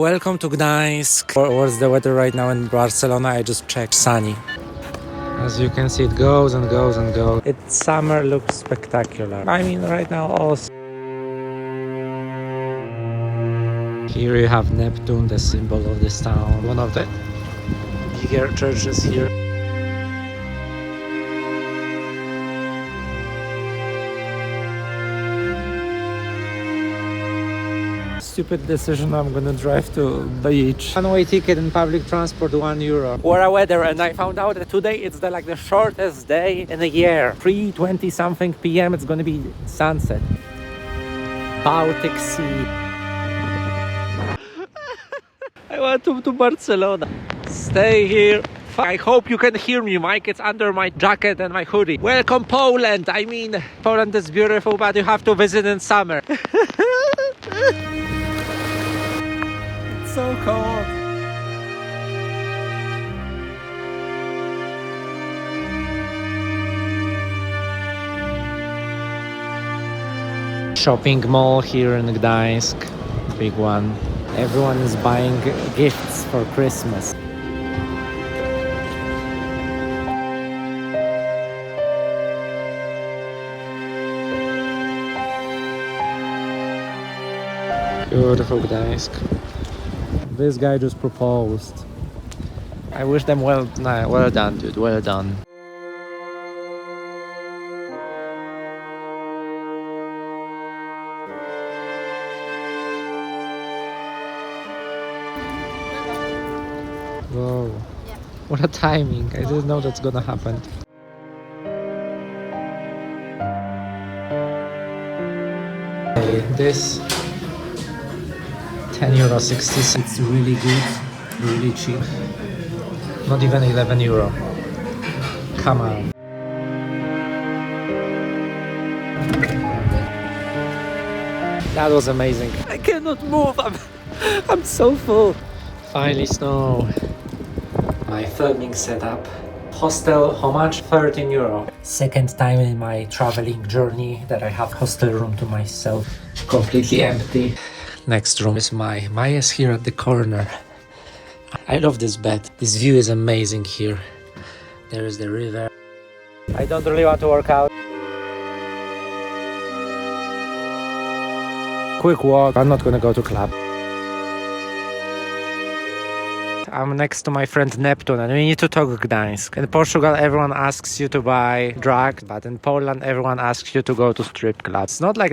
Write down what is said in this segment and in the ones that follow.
Welcome to Gdańsk. What's the weather right now in Barcelona? I just checked. Sunny. As you can see, it goes and goes and goes. It's summer, looks spectacular. I mean, right now also. Here you have Neptune, the symbol of this town. One of the bigger churches here. Stupid decision, I'm gonna drive to beach. One-way ticket in public transport, €1. What a weather, and I found out that today it's the shortest day in a year. 3:20 something p.m. it's gonna be sunset. Baltic Sea. I want to Barcelona. Stay here. I hope you can hear me. Mike, it's under my jacket and my hoodie. Welcome Poland. I mean, Poland is beautiful, but you have to visit in summer. So cold. Shopping mall here in Gdańsk, big one. Everyone is buying gifts for Christmas. Beautiful Gdańsk. This guy just proposed. I wish them well done, dude, well done. Whoa, what a timing. I didn't know that's gonna happen. Okay, this €10.60. It's really good, really cheap. Not even €11. Come on. That was amazing. I cannot move. I'm so full. Finally snow. My filming setup. Hostel, how much? €13. Second time in my traveling journey that I have hostel room to myself. Completely empty. Next room is Maya's here at the corner. I love this bed. This view is amazing here. There is the river. I don't really want to work out. Quick walk. I'm not gonna go to club. I'm next to my friend Neptune and we need to talk Gdańsk. In Portugal, everyone asks you to buy drugs, but in Poland, everyone asks you to go to strip clubs. It's not like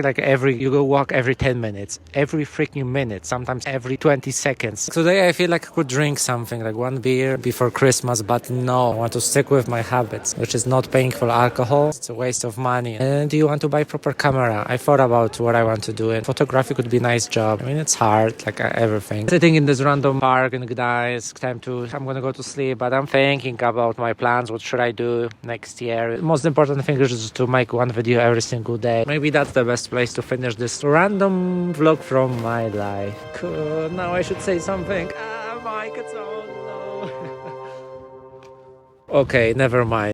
you go walk every 10 minutes, every freaking minute, sometimes every 20 seconds. Today, I feel like I could drink something, like one beer before Christmas, but no, I want to stick with my habits, which is not paying for alcohol. It's a waste of money. And do you want to buy proper camera? I thought about what I want to do, and photography could be a nice job. I mean, it's hard, like everything. Sitting in this random park in Gdańsk, I'm gonna go to sleep, but I'm thinking about my plans. What should I do next year? The most important thing is just to make one video every single day. Maybe that's the best place to finish this random vlog from my life. Cool. Now I should say something. Mike, it's on. No. Okay, never mind.